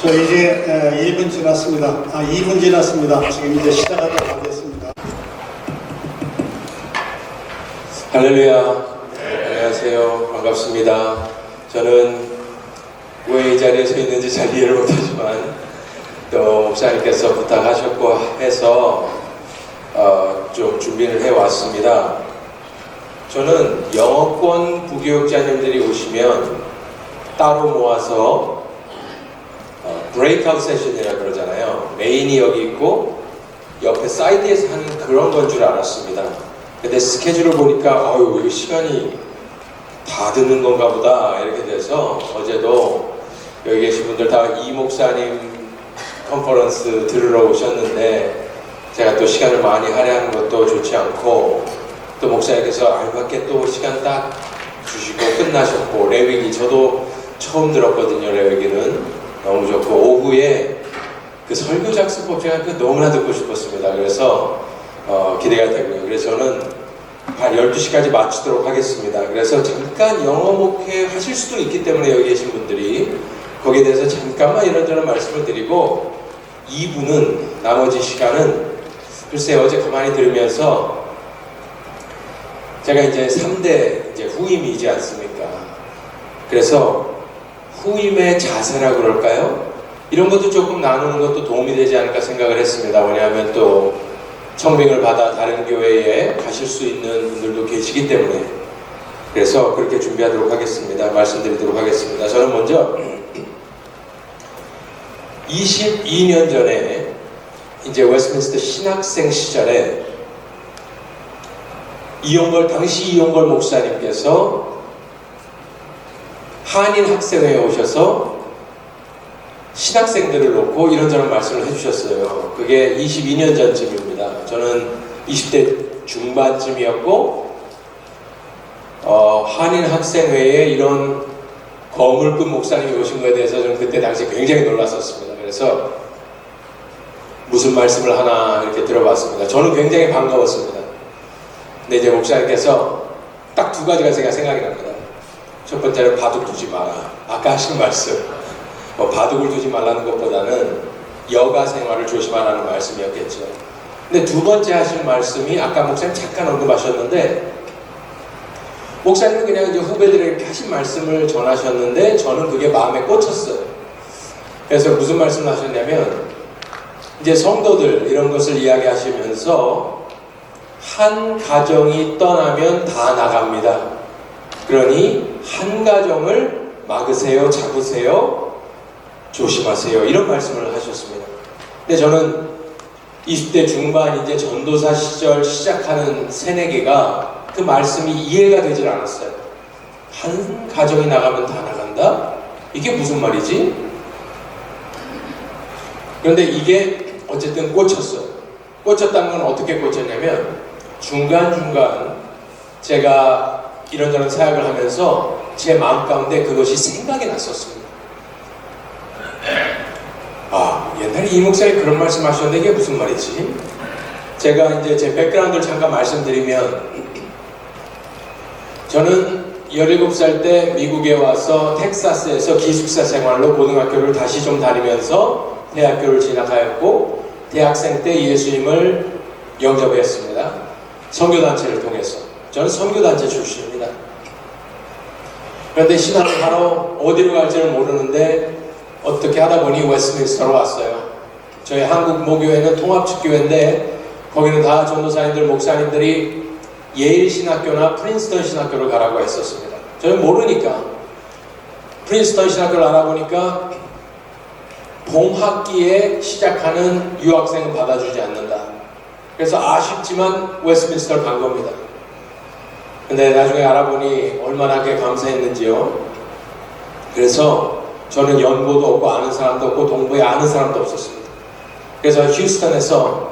저 이제 1분 지났습니다. 2분 지났습니다. 지금 이제 시작하도록 하겠습니다. 할렐루야. 안녕하세요. 반갑습니다. 저는 왜 이 자리에 서 있는지 잘 이해를 못하지만 또 목사님께서 부탁하셨고 해서 좀 준비를 해왔습니다. 저는 영어권 부교육자님들이 오시면 따로 모아서 브레이크아웃 세션이라 그러잖아요. 메인이 여기 있고 옆에 사이드에서 하는 그런 건 줄 알았습니다. 근데 스케줄을 보니까 이거 시간이 다 듣는 건가 보다 이렇게 돼서 어제도 여기 계신 분들 다 이 목사님 컨퍼런스 들으러 오셨는데 제가 또 시간을 많이 할애하는 것도 좋지 않고 또 목사님께서 알맞게 또 시간 딱 주시고 끝나셨고 레위기 저도 처음 들었거든요. 레위기는 너무 좋고 오후에 그 설교 작성법 제가 너무나 듣고 싶었습니다. 그래서 기대가 되고요. 그래서 저는 한 12시까지 마치도록 하겠습니다. 그래서 잠깐 영어 목회 하실 수도 있기 때문에 여기 계신 분들이 거기에 대해서 잠깐만 이런저런 말씀을 드리고 2부는 나머지 시간은 글쎄 어제 가만히 들으면서 제가 이제 3대 이제 후임이지 않습니까? 그래서 후임의 자세라 그럴까요? 이런 것도 조금 나누는 것도 도움이 되지 않을까 생각을 했습니다. 왜냐하면 또 청빙을 받아 다른 교회에 가실 수 있는 분들도 계시기 때문에 그래서 그렇게 준비하도록 하겠습니다. 말씀드리도록 하겠습니다. 저는 먼저 22년 전에 이제 웨스트민스터 신학생 시절에 당시 이용걸 목사님께서 한인 학생회에 오셔서 신학생들을 놓고 이런저런 말씀을 해주셨어요. 그게 22년 전쯤입니다. 저는 20대 중반쯤이었고 한인 학생회에 이런 거물급 목사님이 오신 것에 대해서 저는 그때 당시 굉장히 놀랐었습니다. 그래서 무슨 말씀을 하나 이렇게 들어봤습니다. 저는 굉장히 반가웠습니다. 근데 이제 목사님께서 딱 두 가지가 제가 생각이 납니다. 첫 번째는 바둑 두지 마라. 아까 하신 말씀. 바둑을 두지 말라는 것보다는 여가 생활을 조심하라는 말씀이었겠죠. 근데 두 번째 하신 말씀이 아까 목사님 잠깐 언급하셨는데 목사님은 그냥 이제 후배들에게 하신 말씀을 전하셨는데 저는 그게 마음에 꽂혔어요. 그래서 무슨 말씀을 하셨냐면 이제 성도들 이런 것을 이야기하시면서 한 가정이 떠나면 다 나갑니다. 그러니 한 가정을 막으세요, 잡으세요, 조심하세요 이런 말씀을 하셨습니다. 근데 저는 20대 중반 이제 전도사 시절 시작하는 새내기가 그 말씀이 이해가 되질 않았어요. 한 가정이 나가면 다 나간다? 이게 무슨 말이지? 그런데 이게 어쨌든 꽂혔어요. 꽂혔다는 건 어떻게 꽂혔냐면 중간중간 제가 이런저런 사역을 하면서 제 마음 가운데 그것이 생각이 났었습니다. 옛날에 이 목사님이 그런 말씀 하셨는데 이게 무슨 말이지? 제가 이제 제 백그라운드를 잠깐 말씀드리면 저는 17살 때 미국에 와서 텍사스에서 기숙사 생활로 고등학교를 다시 좀 다니면서 대학교를 진학하였고 대학생 때 예수님을 영접했습니다. 선교단체를 통해서. 저는 선교단체 출신입니다. 그런데 신학을 하러 어디로 갈지를 모르는데 어떻게 하다 보니 웨스트민스터로 왔어요. 저희 한국 모교회는 통합축교회인데 거기는 다 전도사님들, 목사님들이 예일 신학교나 프린스턴 신학교를 가라고 했었습니다. 저는 모르니까 프린스턴 신학교를 알아보니까 봄학기에 시작하는 유학생은 받아주지 않는다. 그래서 아쉽지만 웨스트민스터를 간 겁니다. 근데 나중에 알아보니 얼마나 감사했는지요. 그래서 저는 연고도 없고 아는 사람도 없고 동부에 아는 사람도 없었습니다. 그래서 휴스턴에서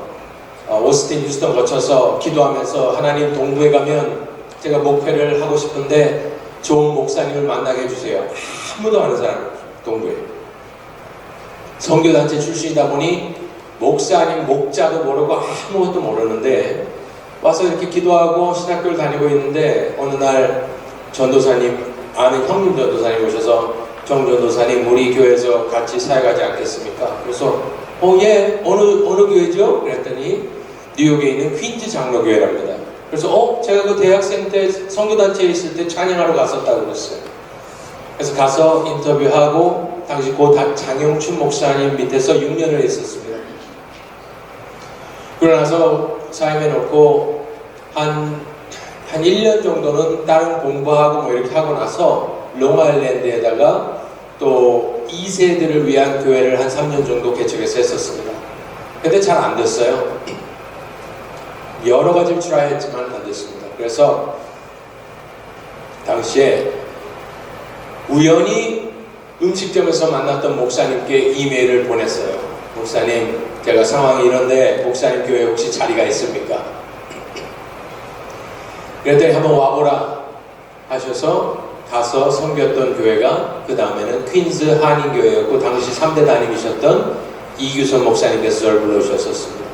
오스틴 휴스턴 거쳐서 기도하면서 하나님 동부에 가면 제가 목회를 하고 싶은데 좋은 목사님을 만나게 해주세요. 아무도 아는 사람이 없어요. 동부에. 선교단체 출신이다 보니 목사님 목자도 모르고 아무것도 모르는데 와서 이렇게 기도하고 신학교를 다니고 있는데 어느 날 전도사님, 아는 형님 전도사님 오셔서 정전도사님 우리 교회에서 같이 사역하지 않겠습니까? 그래서 예, 어느 교회죠? 그랬더니 뉴욕에 있는 퀸즈 장로교회랍니다. 그래서 제가 그 대학생 때 선교단체에 있을 때 찬양하러 갔었다고 그랬어요. 그래서 가서 인터뷰하고 당시 고 장영춘 목사님 밑에서 6년을 있었습니다. 그러고 나서 사임해놓고 한 1년 정도는 다른 공부하고 뭐 이렇게 하고 나서 롱아일랜드에다가 또 2세들을 위한 교회를 한 3년 정도 개척해서 했었습니다. 근데 잘 안 됐어요. 여러 가지를 트라이했지만 안 됐습니다. 그래서 당시에 우연히 음식점에서 만났던 목사님께 이메일을 보냈어요. 목사님, 제가 상황이 이런데 목사님 교회 혹시 자리가 있습니까? 그랬더니 한번 와보라 하셔서 가서 섬겼던 교회가 그 다음에는 퀸즈 한인교회였고 당시 3대 담임이셨던 이규선 목사님께서 저를 불러주셨었습니다.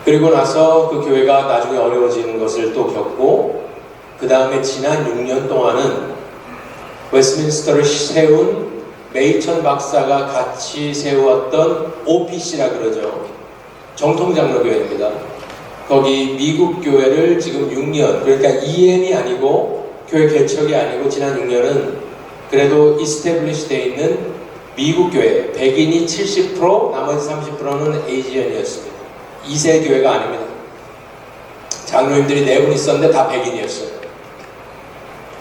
그리고 나서 그 교회가 나중에 어려워지는 것을 또 겪고 그 다음에 지난 6년 동안은 웨스민스터를 세운 메이천 박사가 같이 세웠던 OPC라 그러죠. 정통장로교회입니다. 거기 미국 교회를 지금 6년, 그러니까 EM이 아니고 교회 개척이 아니고 지난 6년은 그래도 이스태블리시 되어 있는 미국 교회, 백인이 70%, 나머지 30%는 에이지언이었습니다. 2세 교회가 아닙니다. 장로님들이 4분 있었는데 다 백인이었어요.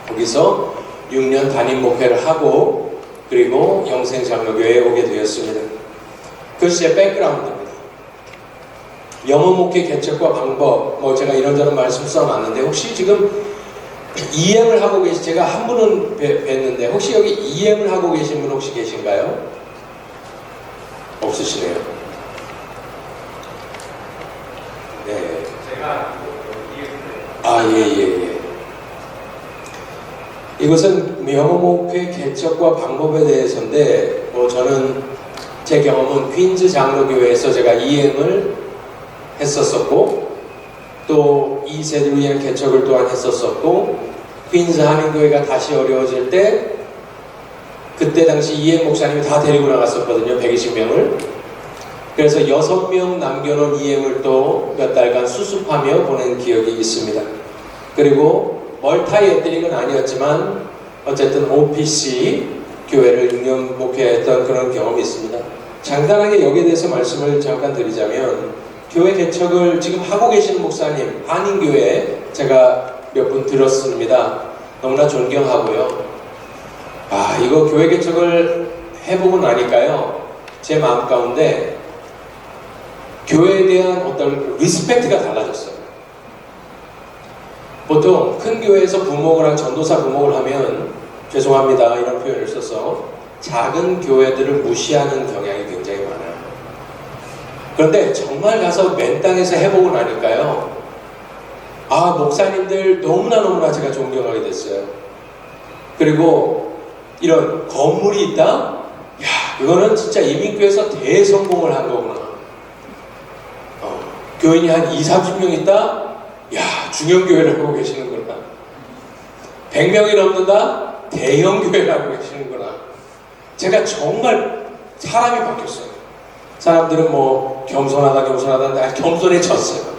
거기서 6년 담임 목회를 하고 그리고 영생장로교회에 오게 되었습니다. 그것이 제 백그라운드입니다. 영어 목회 개척과 방법, 제가 이런저런 말씀 써놨는데 혹시 지금 EM을 하고 제가 한 분은 뵀는데 혹시 여기 EM을 하고 계신 분 혹시 계신가요? 없으시네요. 네. 제가 예. 이것은 영어 목회 개척과 방법에 대해서인데 저는 제 경험은 퀸즈 장로교회에서 제가 EM을 했었었고 또 2세들 위한 개척을 또한 했었었고 퀸즈 한인교회가 다시 어려워질 때 그때 당시 EM 목사님이 다 데리고 나갔었거든요. 120명을. 그래서 6명 남겨놓은 EM을 또 몇 달간 수습하며 보낸 기억이 있습니다. 그리고 멀타이 에뜨릭은 아니었지만 어쨌든 OPC 교회를 6년 목회했던 그런 경험이 있습니다. 간단하게 여기에 대해서 말씀을 잠깐 드리자면 교회 개척을 지금 하고 계시는 목사님 한인교회 제가 몇 분 들었습니다. 너무나 존경하고요. 이거 교회 개척을 해보고 나니까요 제 마음 가운데 교회에 대한 어떤 리스펙트가 달라졌어요. 보통 큰 교회에서 부목을 전도사 부목을 하면 죄송합니다 이런 표현을 써서 작은 교회들을 무시하는 경향이 굉장히 많아요. 그런데 정말 가서 맨 땅에서 해보고 나니까요 목사님들 너무나 제가 존경하게 됐어요. 그리고 이런 건물이 있다? 이거는 진짜 이민교회에서 대성공을 한 거구나. 교인이 한 20-30명 있다? 중형교회를 하고 계시는구나. 100명이 넘는다? 대형교회를 하고 계시는구나. 제가 정말 사람이 바뀌었어요. 사람들은 겸손하다 겸손해졌어요.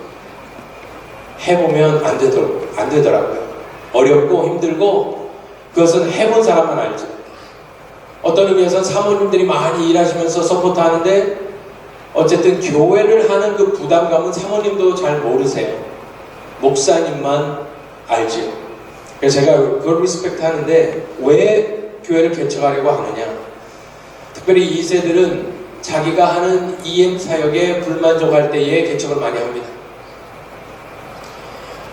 해보면 안 되더라고요. 어렵고 힘들고 그것은 해본 사람만 알죠. 어떤 의미에서는 사모님들이 많이 일하시면서 서포트하는데 어쨌든 교회를 하는 그 부담감은 사모님도 잘 모르세요. 목사님만 알죠. 그래서 제가 그걸 리스펙트 하는데 왜 교회를 개척하려고 하느냐. 특별히 2세들은 자기가 하는 EM 사역에 불만족할 때에 개척을 많이 합니다.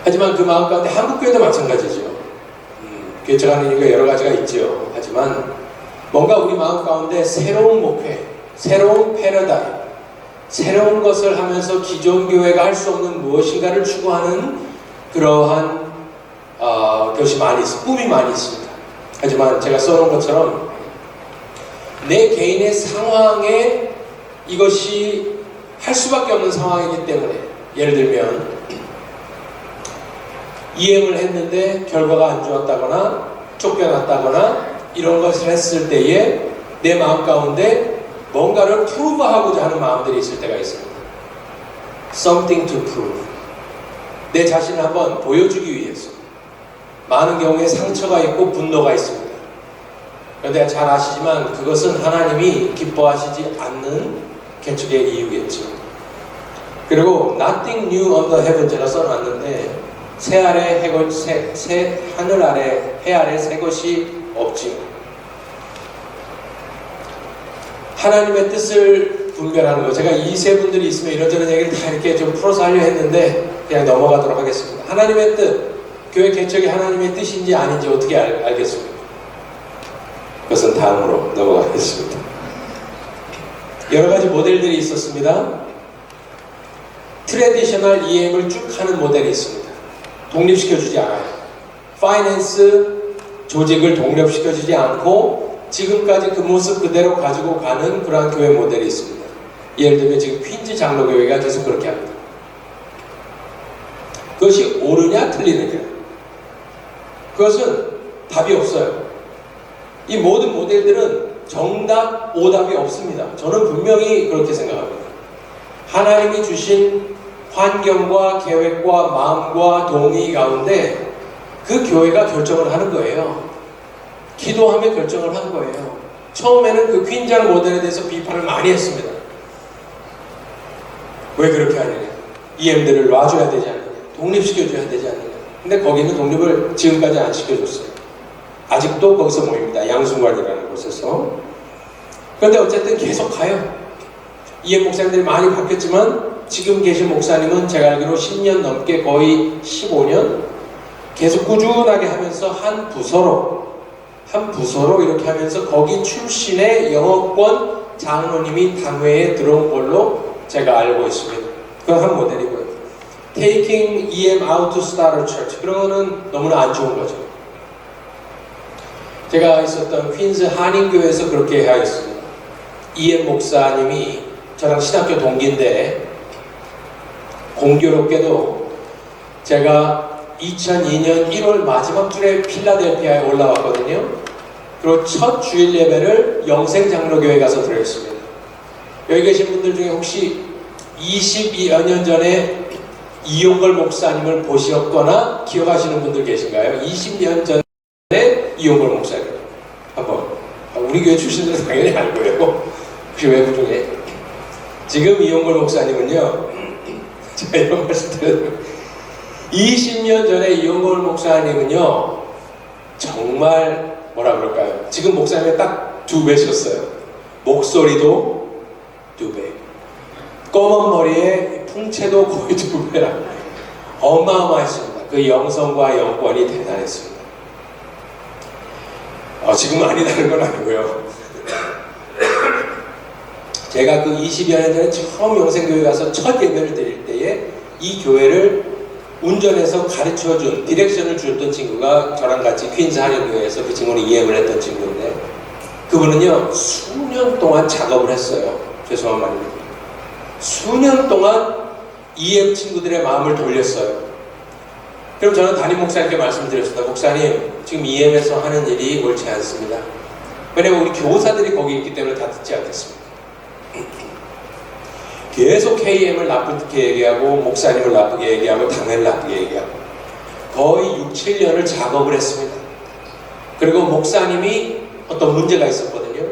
하지만 그 마음 가운데 한국교회도 마찬가지죠. 개척하는 이유가 여러 가지가 있죠. 하지만 뭔가 우리 마음 가운데 새로운 목회, 새로운 패러다임, 새로운 것을 하면서 기존 교회가 할 수 없는 무엇인가를 추구하는 그러한 것이 많이 있습니다. 꿈이 많이 있습니다. 하지만 제가 써놓은 것처럼 내 개인의 상황에 이것이 할 수밖에 없는 상황이기 때문에 예를 들면 EM을 했는데 결과가 안 좋았다거나 쫓겨났다거나 이런 것을 했을 때에 내 마음 가운데 뭔가를 프루브하고자 하는 마음들이 있을 때가 있습니다. Something to prove. 내 자신을 한번 보여주기 위해서. 많은 경우에 상처가 있고 분노가 있습니다. 그런데 잘 아시지만 그것은 하나님이 기뻐하시지 않는 개척의 이유겠죠. 그리고 Nothing new under heaven 제가 써놨는데 새 하늘 아래 해 아래 새 것이 없지요. 하나님의 뜻을 분별하는 거. 제가 이 세 분들이 있으면 이런저런 얘기를 다 이렇게 좀 풀어서 하려 했는데 그냥 넘어가도록 하겠습니다. 하나님의 뜻, 교회 개척이 하나님의 뜻인지 아닌지 어떻게 알겠습니까? 그것은 다음으로 넘어가겠습니다. 여러 가지 모델들이 있었습니다. 트래디셔널 EM을 쭉 하는 모델이 있습니다. 독립시켜주지 않아요. 파이낸스 조직을 독립시켜주지 않고 지금까지 그 모습 그대로 가지고 가는 그러한 교회 모델이 있습니다. 예를 들면 지금 퀸즈 장로교회가 계속 그렇게 합니다. 그것이 옳으냐 틀리느냐, 그것은 답이 없어요. 이 모든 모델들은 정답, 오답이 없습니다. 저는 분명히 그렇게 생각합니다. 하나님이 주신 환경과 계획과 마음과 동의 가운데 그 교회가 결정을 하는 거예요. 기도하며 결정을 한 거예요. 처음에는 그 퀸장 모델에 대해서 비판을 많이 했습니다. 왜 그렇게 하느냐? EM들을 놔줘야 되지 않느냐? 독립시켜줘야 되지 않느냐? 근데 거기는 독립을 지금까지 안 시켜줬어요. 아직도 거기서 모입니다. 양순관이라는 곳에서. 그런데 어쨌든 계속 가요. EM 목사님들이 많이 바뀌었지만 지금 계신 목사님은 제가 알기로 10년 넘게 거의 15년 계속 꾸준하게 하면서 한 부서로 이렇게 하면서 거기 출신의 영어권 장로님이 당회에 들어온 걸로 제가 알고 있습니다. 그건 한 모델이고요. Taking EM out to start a church. 그런 거는 너무나 안 좋은 거죠. 제가 있었던 퀸즈 한인교회에서 그렇게 하였습니다. EM 목사님이 저랑 신학교 동기인데 공교롭게도 제가 2002년 1월 마지막 주에 필라델피아에 올라왔거든요. 그리고 첫 주일 예배를 영생장로교회 가서 드렸습니다. 여기 계신 분들 중에 혹시 22여 년 전에 이용걸 목사님을 보셨거나 기억하시는 분들 계신가요? 20년 전에 이용걸 목사님 한번, 우리 교회 출신들은 당연히 알 거예요. 혹시 외부 중에 지금 이용걸 목사님은요, 제가 이런 말씀 드려요. 20년 전에 이용걸 목사님은요, 정말 뭐라 그럴까요? 지금 목사님이 딱 두 배셨어요. 목소리도 두 배, 검은 머리에 풍채도 거의 두 배라. 어마어마했습니다. 그 영성과 영권이 대단했습니다. 지금 많이 다른 건 아니고요. 제가 그 20여 년 전에 처음 영생교회 가서 첫 예배를 드릴 때에 이 교회를 운전해서 가르쳐준, 디렉션을 줬던 친구가 저랑 같이 퀸즈 한인교회에서 그 친구는 EM을 했던 친구인데, 그분은요 수년 동안 작업을 했어요. 죄송한 말입니다. 수년 동안 EM 친구들의 마음을 돌렸어요. 그럼 저는 담임 목사님께 말씀드렸습니다. 목사님, 지금 EM에서 하는 일이 옳지 않습니다. 왜냐면 우리 교사들이 거기 있기 때문에 다 듣지 않겠습니다. 계속 KM을 나쁘게 얘기하고 목사님을 나쁘게 얘기하고 당회를 나쁘게 얘기하고 거의 6, 7년을 작업을 했습니다. 그리고 목사님이 어떤 문제가 있었거든요.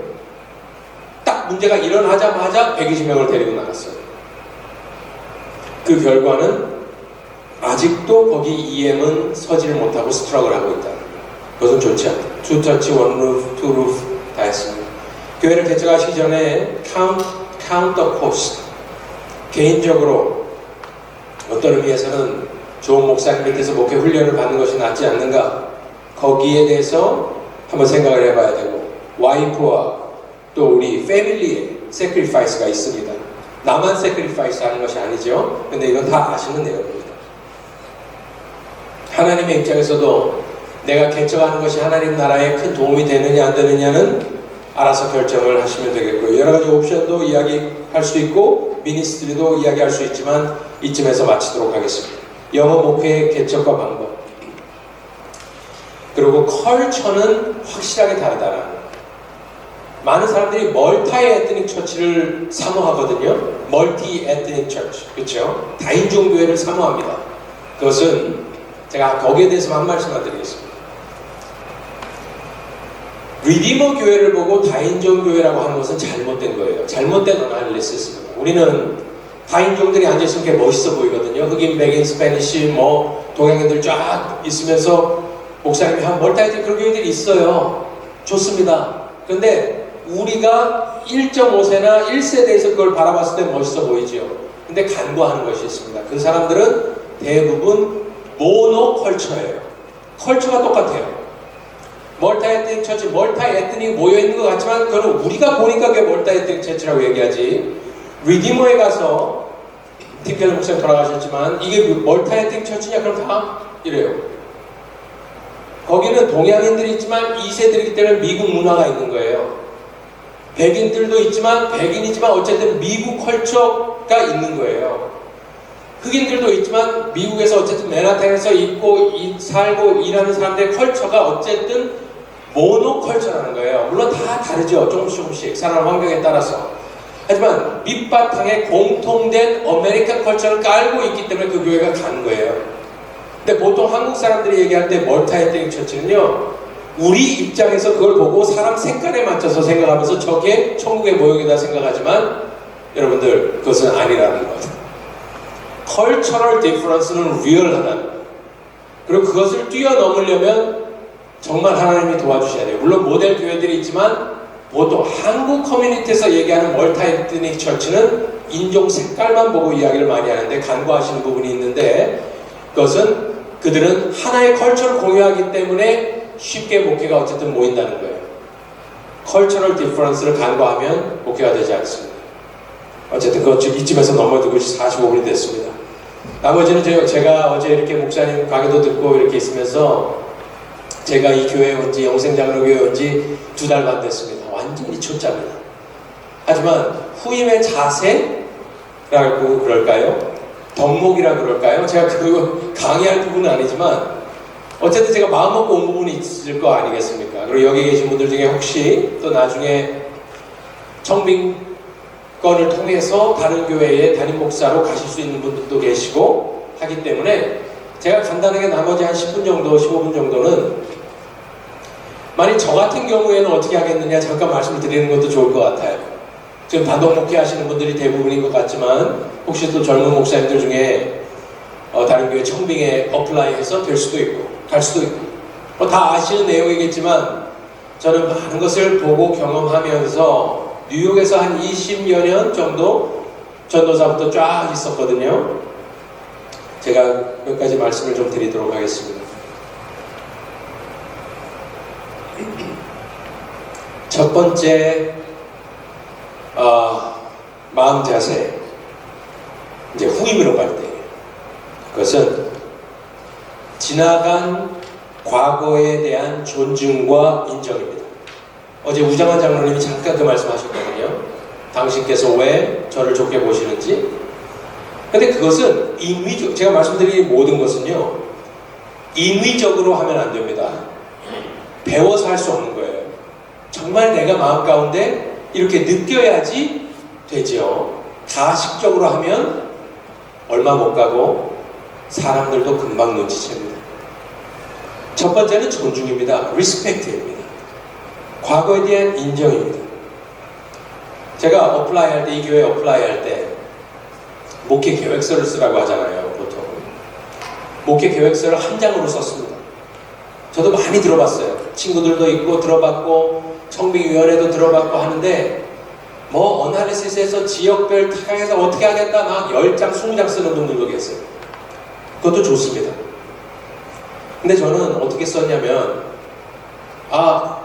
딱 문제가 일어나자마자 120명을 데리고 나갔어요. 그 결과는 아직도 거기 EM은 서지를 못하고 스트럭을 하고 있다. 그것은 좋지 않다. 투 터치, 원 루프, 투 루프 다 했습니다. 교회를 개척하시기 전에 카운터 코스트, 개인적으로 어떤 의미에서는 좋은 목사님 밑에서 목회 훈련을 받는 것이 낫지 않는가, 거기에 대해서 한번 생각을 해봐야 되고, 와이프와 또 우리 패밀리의 세크리파이스가 있습니다. 나만 세크리파이스 하는 것이 아니죠. 근데 이건 다 아시는 내용입니다. 하나님의 입장에서도 내가 개척하는 것이 하나님 나라에 큰 도움이 되느냐 안 되느냐는 알아서 결정을 하시면 되겠고요. 여러 가지 옵션도 이야기할 수 있고 미니스트리도 이야기할 수 있지만 이쯤에서 마치도록 하겠습니다. 영어 목회의 개척과 방법. 그리고 컬처는 확실하게 다르다라는 거예요. 많은 사람들이 멀티 에트닉 처치를 사모하거든요. 멀티 에트닉 처치, 그렇죠? 다인종 교회를 사모합니다. 그것은 제가 거기에 대해서 한 말씀만 드리겠습니다. 리디머 교회를 보고 다인종 교회라고 하는 것은 잘못된 거예요. 잘못된 어널리시스입니다. 우리는 다인종들이 앉아있으면 게 멋있어 보이거든요. 흑인, 백인, 스페니쉬, 동양인들 쫙 있으면서 목사님이 한 멀티 그런 교회들이 있어요. 좋습니다. 그런데 우리가 1.5세나 1세대에서 그걸 바라봤을 때 멋있어 보이죠. 근데 간과하는 것이 있습니다. 그 사람들은 대부분 모노컬처예요. 컬처가 똑같아요. 멀티에트닉 처치, 멀티에트닉 모여있는 것 같지만 그건 우리가 보니까 그게 멀티에트닉 처치라고 얘기하지. 리디머에 가서 팀켈러 목사님 돌아가셨지만 이게 멀티에트닉 처치냐? 그럼 다 이래요. 거기는 동양인들이 있지만 2세들이기 때문에 미국 문화가 있는 거예요. 백인들도 있지만 백인이지만 어쨌든 미국 컬처가 있는 거예요. 흑인들도 있지만 미국에서 어쨌든 맨하탄에서 있고 살고 일하는 사람들의 컬처가 어쨌든 모노컬처라는 거예요. 물론 다 다르죠. 조금씩 사람 환경에 따라서. 하지만 밑바탕에 공통된 아메리칸 컬처를 깔고 있기 때문에 그 교회가 간 거예요. 근데 보통 한국 사람들이 얘기할 때 멀티에트닉 처치는요, 우리 입장에서 그걸 보고 사람 색깔에 맞춰서 생각하면서 저게 천국의 모형이다 생각하지만 여러분들 그것은 아니라는 거죠. 컬처럴 디퍼런스는 리얼하다는 거예요. 그리고 그것을 뛰어넘으려면 정말 하나님이 도와주셔야 돼요. 물론 모델 교회들이 있지만 보통 한국 커뮤니티에서 얘기하는 멀티에트닉 처치는 인종 색깔만 보고 이야기를 많이 하는데 간과하시는 부분이 있는데 그것은 그들은 하나의 컬처를 공유하기 때문에 쉽게 목회가 어쨌든 모인다는 거예요. 컬처럴 디퍼런스를 간과하면 목회가 되지 않습니다. 어쨌든 이쯤에서 넘어지고 45분이 됐습니다. 나머지는 제가 어제 이렇게 목사님 강의도 듣고 이렇게 있으면서 제가 이 교회에 온 지 영생장로교회에 온 지 2달 반 됐습니다. 완전히 초짜입니다. 하지만 후임의 자세라고 그럴까요? 덕목이라 그럴까요? 제가 그 강의할 부분은 아니지만 어쨌든 제가 마음 먹고 온 부분이 있을 거 아니겠습니까? 그리고 여기 계신 분들 중에 혹시 또 나중에 청빙권을 통해서 다른 교회에 담임 목사로 가실 수 있는 분들도 계시고 하기 때문에 제가 간단하게 나머지 한 10분 정도, 15분 정도는 만약 저 같은 경우에는 어떻게 하겠느냐 잠깐 말씀을 드리는 것도 좋을 것 같아요. 지금 단독 목회 하시는 분들이 대부분인 것 같지만 혹시 또 젊은 목사님들 중에 다른 교회 청빙에 어플라이해서 될 수도 있고 갈 수도 있고 다 아시는 내용이겠지만 저는 많은 것을 보고 경험하면서 뉴욕에서 한 20여 년 정도 전도사부터 쫙 있었거든요. 제가 몇 가지 말씀을 좀 드리도록 하겠습니다. 첫 번째 마음 자세, 이제 후임으로 갈 때 그것은 지나간 과거에 대한 존중과 인정입니다. 어제 우장한 장로님이 잠깐 그 말씀하셨거든요. 당신께서 왜 저를 좋게 보시는지. 근데 그것은 인위적, 제가 말씀드린 모든 것은요, 인위적으로 하면 안 됩니다. 배워서 할 수 없는 거예요. 정말 내가 마음 가운데 이렇게 느껴야지 되죠. 가식적으로 하면 얼마 못 가고 사람들도 금방 눈치챕니다. 첫 번째는 존중입니다. 리스펙트입니다. 과거에 대한 인정입니다. 제가 어플라이 할 때, 이 교회 어플라이 할 때 목회 계획서를 쓰라고 하잖아요. 보통 목회 계획서를 한 장으로 썼습니다. 저도 많이 들어봤어요. 친구들도 있고 들어봤고 청빙위원회도 들어봤고 하는데 어나리시스에서 지역별 타겟에서 어떻게 하겠다 막 10장, 20장 쓰는 분들도 계세요. 그것도 좋습니다. 근데 저는 어떻게 썼냐면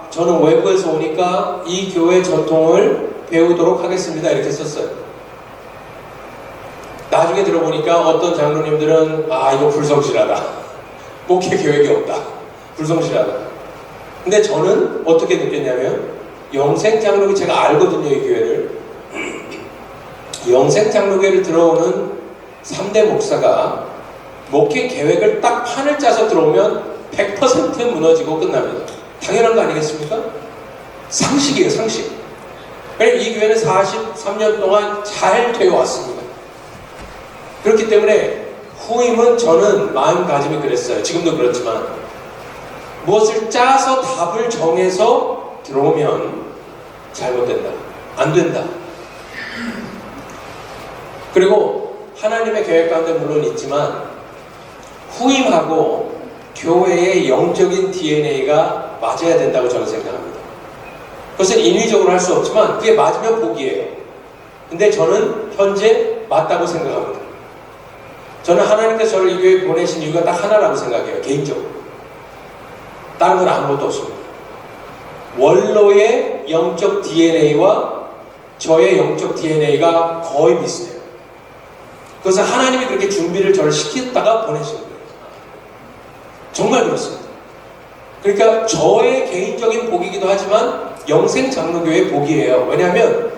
저는 외부에서 오니까 이 교회 전통을 배우도록 하겠습니다. 이렇게 썼어요. 나중에 들어보니까 어떤 장로님들은 이거 불성실하다. 목회 계획이 없다. 불성실하다. 근데 저는 어떻게 느꼈냐면 영생장로교, 제가 알거든요, 이 교회를. 영생장로교회를 들어오는 3대 목사가 목회 계획을 딱 판을 짜서 들어오면 100% 무너지고 끝납니다. 당연한 거 아니겠습니까? 상식이에요, 상식. 그래서 이 교회는 43년 동안 잘 되어 왔습니다. 그렇기 때문에 후임은 저는 마음가짐이 그랬어요. 지금도 그렇지만 무엇을 짜서 답을 정해서 들어오면 잘못된다. 안 된다. 그리고 하나님의 계획 가운데 물론 있지만 후임하고 교회의 영적인 DNA가 맞아야 된다고 저는 생각합니다. 그것은 인위적으로 할 수 없지만 그게 맞으면 복이에요. 근데 저는 현재 맞다고 생각합니다. 저는 하나님께서 저를 이 교회에 보내신 이유가 딱 하나라고 생각해요. 개인적으로. 다른 건 아무것도 없습니다. 원로의 영적 DNA와 저의 영적 DNA가 거의 비슷해요. 그래서 하나님이 그렇게 준비를 저를 시켰다가 보내신 거예요. 정말 그렇습니다. 그러니까 저의 개인적인 복이기도 하지만 영생장로교의 복이에요. 왜냐하면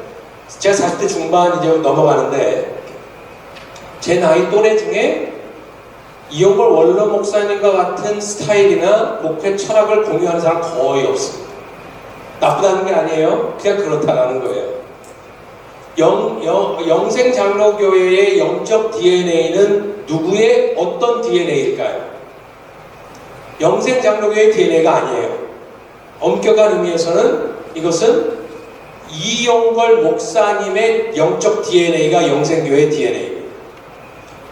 제가 40대 중반 이제 넘어가는데 제 나이 또래 중에 이용걸 원로 목사님과 같은 스타일이나 목회 철학을 공유하는 사람 거의 없습니다. 나쁘다는 게 아니에요. 그냥 그렇다라는 거예요. 영생장로교회의 영적 DNA는 누구의 어떤 DNA일까요? 영생장로교회의 DNA가 아니에요. 엄격한 의미에서는 이것은 이용걸 목사님의 영적 DNA가 영생교회의 DNA입니다.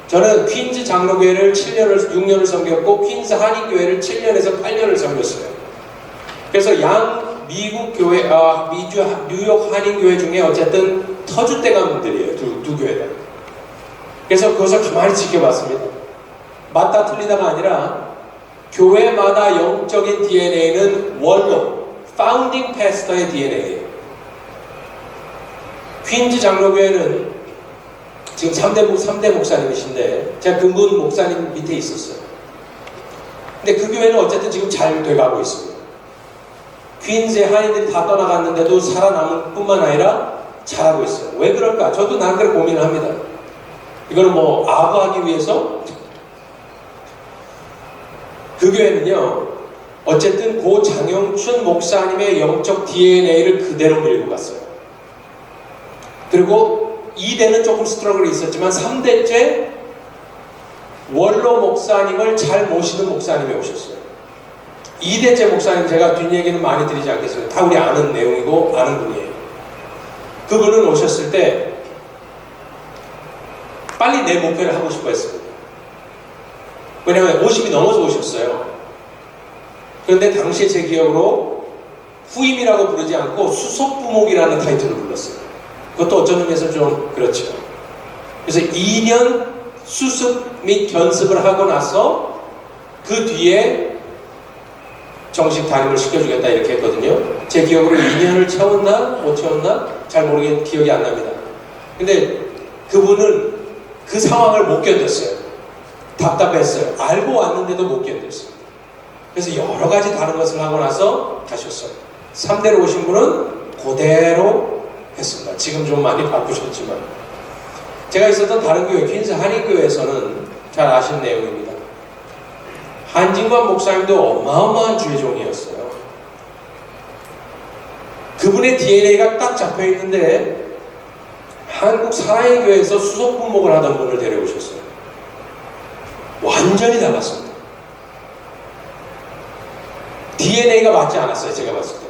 저는 퀸즈 장로교회를 6년을 섬겼고 퀸즈 한인교회를 7년에서 8년을 섬겼어요. 그래서 미국 교회, 뉴욕 한인교회 중에 어쨌든 터줏대감들이에요. 두 교회 다. 그래서 그것을 가만히 지켜봤습니다. 맞다 틀리다가 아니라 교회마다 영적인 DNA는 원로, 파운딩 패스터의 DNA예요. 퀸즈 장로교회는 지금 3대 목사님이신데 제가 근본 목사님 밑에 있었어요. 근데 그 교회는 어쨌든 지금 잘 돼가고 있습니다. 퀸즈의 한인들이 다 떠나갔는데도 살아남을 뿐만 아니라 잘하고 있어요. 왜 그럴까? 저도 나름대로 고민을 합니다. 이거는 뭐 아부하기 위해서? 그 교회는요, 어쨌든 고 장영춘 목사님의 영적 DNA를 그대로 밀고 갔어요. 그리고 2대는 조금 스트러글이 있었지만 3대째 원로 목사님을 잘 모시는 목사님이 오셨어요. 2대째 목사님, 제가 뒷얘기는 많이 드리지 않겠습니다. 다 우리 아는 내용이고 아는 분이에요. 그분은 오셨을 때 빨리 내 목회를 하고 싶어 했습니다. 왜냐하면 50이 넘어서 오셨어요. 그런데 당시에 제 기억으로 후임이라고 부르지 않고 수석부목이라는 타이틀을 불렀어요. 그것도 어쩐 의미에서 좀 그렇죠. 그래서 2년 수습 및 견습을 하고 나서 그 뒤에 정식 담임을 시켜주겠다 이렇게 했거든요. 제 기억으로 2년을 채웠나 못 채웠나 잘 모르겠는데 기억이 안 납니다. 근데 그분은 그 상황을 못 견뎠어요. 답답했어요. 알고 왔는데도 못 견뎠어요. 그래서 여러 가지 다른 것을 하고 나서 가셨어요. 3대로 오신 분은 그대로 했습니다. 지금 좀 많이 바꾸셨지만 제가 있었던 다른 교회, 퀸즈 한인교회에서는 잘 아시는 내용입니다. 한진관 목사님도 어마어마한 주의종이었어요. 그분의 DNA가 딱 잡혀있는데 한국 사랑의 교회에서 수석부목을 하던 분을 데려오셨어요. 완전히 달랐습니다. DNA가 맞지 않았어요. 제가 봤을 때.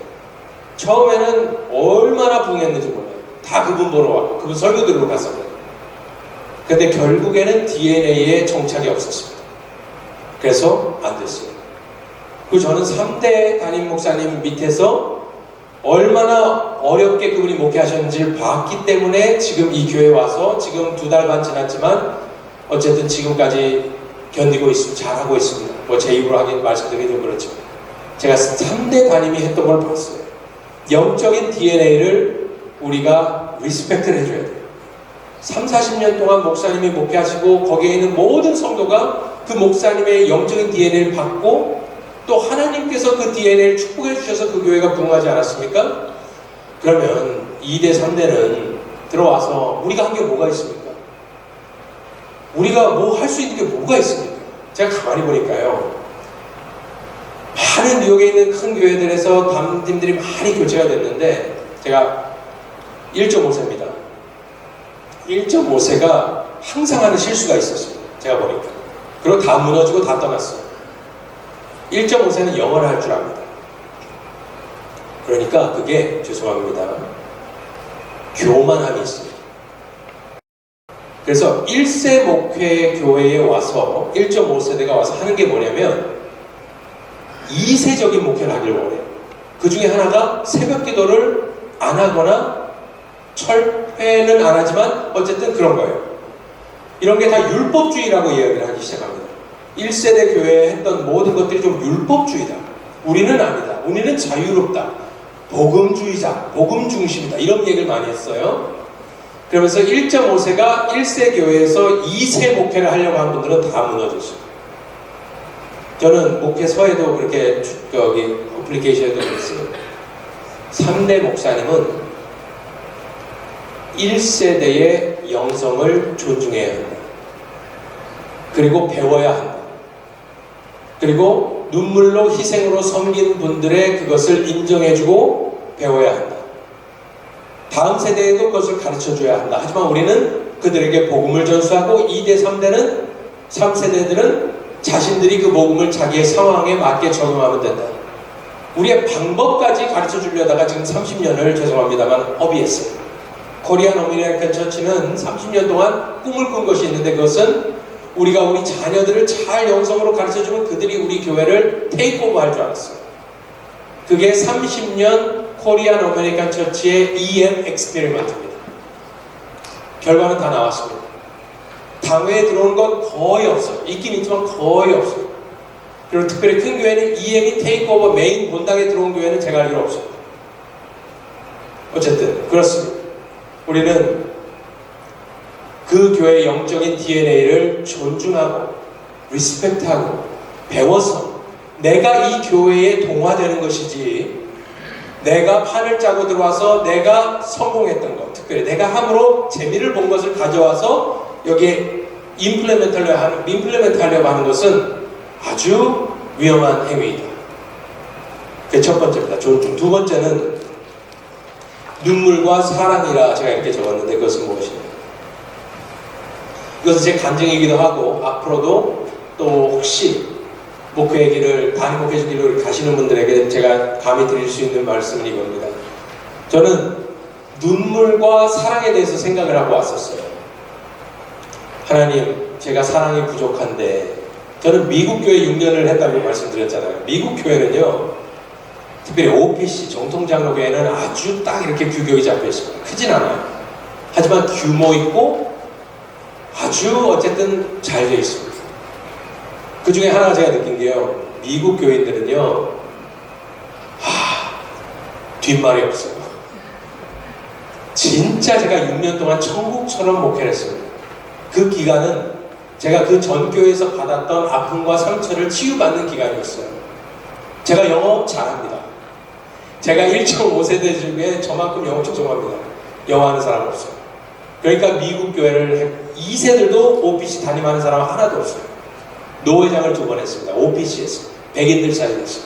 처음에는 얼마나 붕했는지 몰라요. 다 그분 보러 왔고 그분 설교 들으러 갔었거든요. 근데 결국에는 DNA에 정착이 없었습니다. 그래서 안 됐어요. 그리고 저는 3대 담임 목사님 밑에서 얼마나 어렵게 그분이 목회하셨는지를 봤기 때문에 지금 이 교회에 와서 지금 2달 반 지났지만 어쨌든 지금까지 견디고 있습니다. 잘하고 있습니다. 뭐 제 입으로 하긴 말씀드리기 좀 그렇지만 제가 3대 담임이 했던 걸 봤어요. 영적인 DNA를 우리가 리스펙트를 해줘야 돼요. 30-40년 동안 목사님이 목회하시고 거기에 있는 모든 성도가 그 목사님의 영적인 DNA를 받고 또 하나님께서 그 DNA를 축복해 주셔서 그 교회가 부흥하지 않았습니까? 그러면 2대, 3대는 들어와서 우리가 한 게 뭐가 있습니까? 우리가 뭐 할 수 있는 게 뭐가 있습니까? 제가 가만히 보니까요. 많은 뉴욕에 있는 큰 교회들에서 담임들이 많이 교체가 됐는데 제가 1.5세입니다. 1.5세가 항상 하는 실수가 있었어요. 제가 보니까. 그리고 다 무너지고 다 떠났어요. 1.5세는 영어를 할 줄 압니다. 그러니까 그게 죄송합니다. 교만함이 있습니다. 그래서 1세 목회 교회에 와서 1.5세대가 와서 하는 게 뭐냐면 2세적인 목회를 하길 원해요. 그 중에 하나가 새벽 기도를 안 하거나 철회는 안 하지만 어쨌든 그런 거예요. 이런 게 다 율법주의라고 이야기를 하기 시작합니다. 1세대 교회에 했던 모든 것들이 좀 율법주의다. 우리는 아니다. 우리는 자유롭다. 복음주의자, 복음 중심이다. 이런 얘기를 많이 했어요. 그러면서 1.5세가 1세 교회에서 2세 목회를 하려고 하는 분들은 다 무너졌어요. 저는 목회서에도 그렇게 여기 어플리케이션에도 그랬어요. 3대 목사님은 1세대의 영성을 존중해야 한다. 그리고 배워야 한다. 그리고 눈물로 희생으로 섬긴 분들의 그것을 인정해주고 배워야 한다. 다음 세대에도 그것을 가르쳐줘야 한다. 하지만 우리는 그들에게 복음을 전수하고 2대, 3대는 3세대들은 자신들이 그 복음을 자기의 상황에 맞게 적용하면 된다. 우리의 방법까지 가르쳐주려다가 지금 30년을 죄송합니다만 허비했어요. 코리안 어메리칸 처치는 30년 동안 꿈을 꾼 것이 있는데 그것은 우리가 우리 자녀들을 잘 영성으로 가르쳐주면 그들이 우리 교회를 테이크오버 할 줄 알았어요. 그게 30년 코리안 어메리칸 처치의 EM 엑스페리먼트입니다. 결과는 다 나왔습니다. 당회에 들어오는 건 거의 없어요. 있긴 있지만 거의 없어요. 그리고 특별히 큰 교회는 EM이 테이크오버 메인 본당에 들어온 교회는 제가 알기로 없어요. 어쨌든 그렇습니다. 우리는 그 교회의 영적인 DNA를 존중하고 리스펙트하고 배워서 내가 이 교회에 동화되는 것이지 내가 판을 짜고 들어와서 내가 성공했던 것, 특별히 내가 함으로 재미를 본 것을 가져와서 여기에 임플레멘트 하려고 하는 것은 아주 위험한 행위이다. 그게 첫 번째입니다. 존중. 두 번째는 눈물과 사랑이라 제가 이렇게 적었는데 그것은 무엇이냐? 이것은 제 간증이기도 하고 앞으로도 또 혹시 목회의 길을 단임 목회의 길을 가시는 분들에게 제가 감히 드릴 수 있는 말씀은 이겁니다. 저는 눈물과 사랑에 대해서 생각을 하고 왔었어요. 하나님, 제가 사랑이 부족한데 저는 미국 교회 6년을 했다고 말씀드렸잖아요. 미국 교회는요, 특별히 OPC 정통장로교회는 아주 딱 이렇게 규격이 잡혀 있습니다. 크진 않아요. 하지만 규모 있고 아주 어쨌든 잘 되어 있습니다. 그 중에 하나가 제가 느낀 게요, 미국 교인들은요, 뒷말이 없어요. 진짜 제가 6년 동안 천국처럼 목회를 했습니다. 그 기간은 제가 그 전 교회에서 받았던 아픔과 상처를 치유받는 기간이었어요. 제가 영어 잘합니다. 제가 1.5세대 중에 저만큼 영어 조종합니다. 영어 하는 사람 없어요. 그러니까 미국 교회를 2세들도 OPC 담임하는 사람 하나도 없어요. 노회장을 2번 했습니다. OPC에서 백인들 사이에서.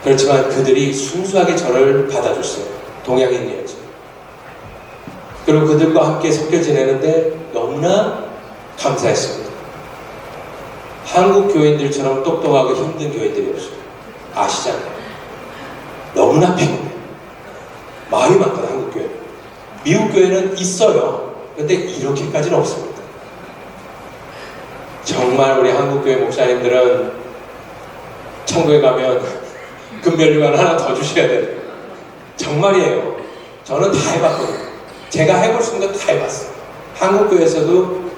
그렇지만 그들이 순수하게 저를 받아줬어요. 동양인이었죠. 그리고 그들과 함께 섞여 지내는데 너무나 감사했습니다. 한국 교인들처럼 똑똑하고 힘든 교인들이 없어요. 아시잖아요. 너무나 피곤해요. 말이 많거든, 한국 교회. 미국 교회는 있어요. 근데 이렇게까지는 없습니다. 정말 우리 한국 교회 목사님들은 천국에 가면 금별류관 하나 더 주셔야 돼요. 정말이에요. 저는 다 해봤거든요. 제가 해볼 수 있는 거 다 해봤어요. 한국 교회에서도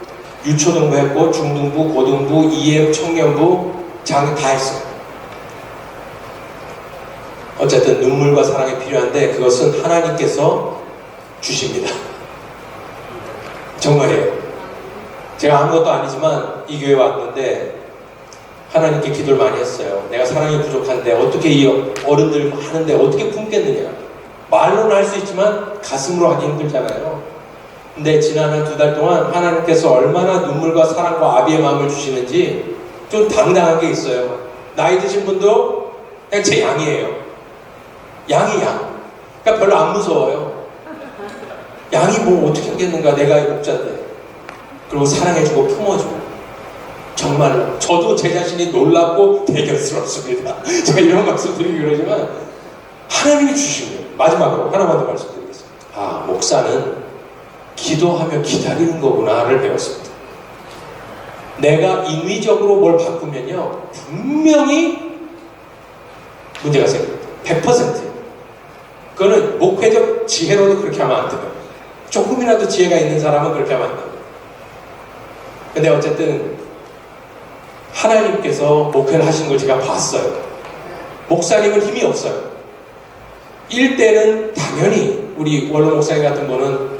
유초등부 했고 중등부, 고등부, EM, 청년부, 장 다 했어요. 어쨌든 눈물과 사랑이 필요한데 그것은 하나님께서 주십니다. 정말이에요. 제가 아무것도 아니지만 이 교회에 왔는데 하나님께 기도를 많이 했어요. 내가 사랑이 부족한데 어떻게 이 어른들 하는데 어떻게 품겠느냐. 말로는 할 수 있지만 가슴으로 하기 힘들잖아요. 근데 지난 한 2달 동안 하나님께서 얼마나 눈물과 사랑과 아비의 마음을 주시는지 좀 당당한 게 있어요. 나이 드신 분도 그냥 제 양이에요. 양이 양. 그러니까 별로 안 무서워요. 양이 뭐 어떻게 하겠는가, 내가 이 목자인데. 그리고 사랑해주고 품어주고. 정말로 저도 제 자신이 놀랍고 대견스럽습니다. 제가 이런 말씀 드리기 그러지만 하나님이 주신 거예요. 마지막으로 하나만 더 말씀드리겠습니다. 아, 목사는 기도하며 기다리는 거구나를 배웠습니다. 내가 인위적으로 뭘 바꾸면요 분명히 문제가 생깁니다. 100%. 그거는 목회적 지혜로도 그렇게 하면 안 돼요. 조금이라도 지혜가 있는 사람은 그렇게 하면 안 돼요. 근데 어쨌든 하나님께서 목회를 하신 걸 제가 봤어요. 목사님은 힘이 없어요. 1대는 당연히 우리 원로 목사님 같은 분은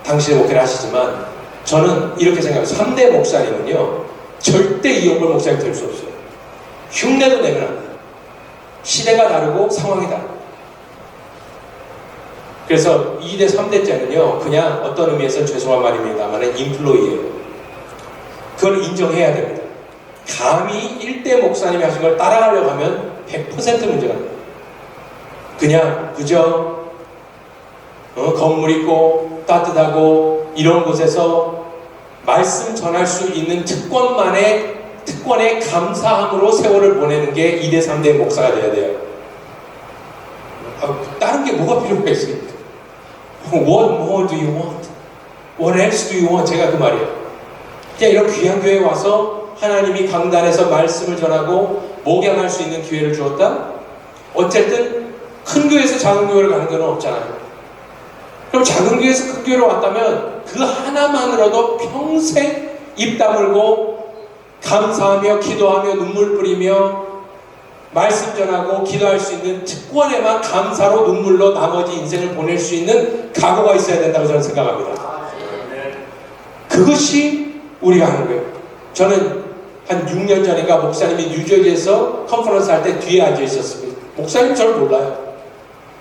당신의 목회를 하시지만 저는 이렇게 생각해요. 3대 목사님은요 절대 이용걸 목사님 될 수 없어요. 흉내도 내면 안 돼요. 시대가 다르고 상황이 다르고. 그래서 2대 3대째는요 그냥 어떤 의미에서 죄송한 말입니다만 인플로이예요. 그걸 인정해야 됩니다. 감히 1대 목사님이 하신 걸 따라가려고 하면 100% 문제가 됩니다. 그냥 그저 건물 있고 따뜻하고 이런 곳에서 말씀 전할 수 있는 특권에 감사함으로 세월을 보내는 게 2대 3대 목사가 돼야 돼요. 다른 게 뭐가 필요가 있습니까? What more do you want? What else do you want? 제가 그 말이에요. 그냥 이런 귀한 교회에 와서 하나님이 강단에서 말씀을 전하고 목양할 수 있는 기회를 주었다? 어쨌든 큰 교회에서 작은 교회를 가는 건 없잖아요. 그럼 작은 교회에서 큰 교회로 왔다면 그 하나만으로도 평생 입 다물고 감사하며 기도하며 눈물 뿌리며 말씀 전하고 기도할 수 있는 특권에만 감사로 눈물로 나머지 인생을 보낼 수 있는 각오가 있어야 된다고 저는 생각합니다. 그것이 우리가 하는 거예요. 저는 한 6년 전인가 목사님이 뉴저지에서 컨퍼런스 할 때 뒤에 앉아 있었습니다. 목사님 저를 몰라요.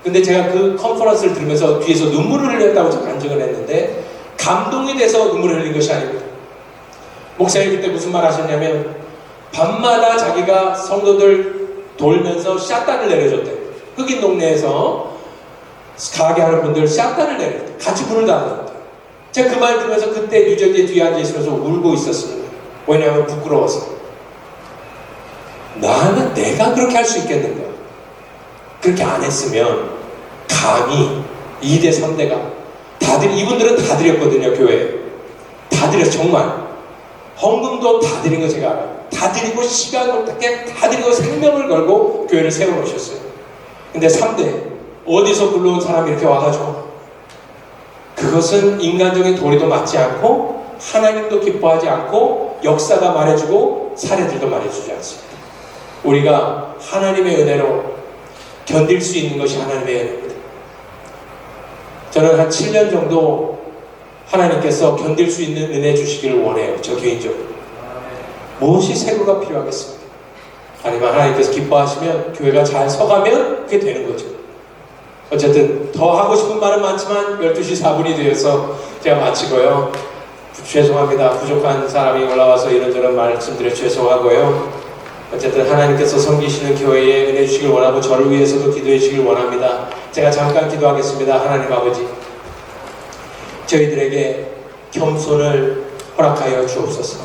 근데 제가 그 컨퍼런스를 들으면서 뒤에서 눈물을 흘렸다고 제가 간증을 했는데 감동이 돼서 눈물을 흘린 것이 아닙니다. 목사님 그때 무슨 말 하셨냐면 밤마다 자기가 성도들 돌면서 샷단을 내려줬대요. 흑인 동네에서 가게 하는 분들 샷단을 내려줬대요. 같이 불을 다녔대요. 제가 그 말 들으면서 그때 뉴저지에 뒤에 앉아 있으면서 울고 있었습니다. 왜냐하면 부끄러워서. 나는 내가 그렇게 할 수 있겠는가? 그렇게 안 했으면 감히 2대 3대가 다들 이분들은 다 드렸거든요. 교회에 다 드렸어. 정말 헌금도 다 드린 거 제가 알아요. 다 드리고 시간을 다 드리고 생명을 걸고 교회를 세워놓으셨어요. 근데 3대 어디서 굴러온 사람이 이렇게 와가지고 그것은 인간적인 도리도 맞지 않고 하나님도 기뻐하지 않고 역사가 말해주고 사례들도 말해주지 않습니다. 우리가 하나님의 은혜로 견딜 수 있는 것이 하나님의 은혜입니다. 저는 한 7년 정도 하나님께서 견딜 수 있는 은혜 주시기를 원해요. 저 개인적으로. 무엇이 세고가 필요하겠습니까? 아니면 하나님께서 기뻐하시면 교회가 잘 서가면 그게 되는 거죠. 어쨌든 더 하고 싶은 말은 많지만 12시 4분이 되어서 제가 마치고요. 죄송합니다. 부족한 사람이 올라와서 이런저런 말씀드려 죄송하고요. 어쨌든 하나님께서 섬기시는 교회에 은혜 주시길 원하고 저를 위해서도 기도해 주시길 원합니다. 제가 잠깐 기도하겠습니다. 하나님 아버지, 저희들에게 겸손을 허락하여 주옵소서.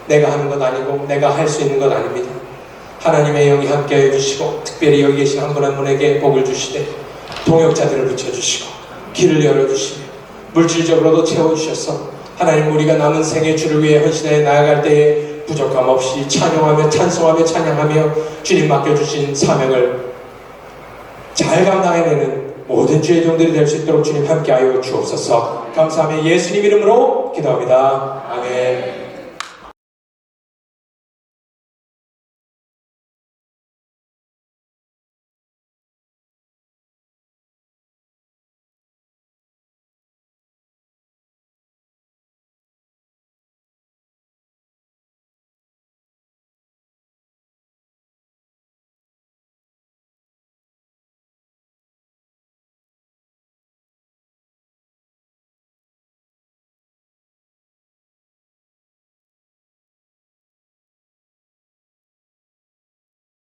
내가 하는 것 아니고 내가 할 수 있는 것 아닙니다. 하나님의 영이 함께하여 주시고 특별히 여기 계신 한 분 한 분에게 복을 주시되 동역자들을 붙여주시고 길을 열어주시며 물질적으로도 채워주셔서 하나님 우리가 남은 생애 주를 위해 헌신해 나아갈 때에 부족함 없이 찬양하며 찬송하며 찬양하며 주님 맡겨주신 사명을 잘 감당해내는 모든 주의 종들이 될 수 있도록 주님 함께하여 주옵소서. 감사하며 예수님 이름으로 기도합니다. 아멘.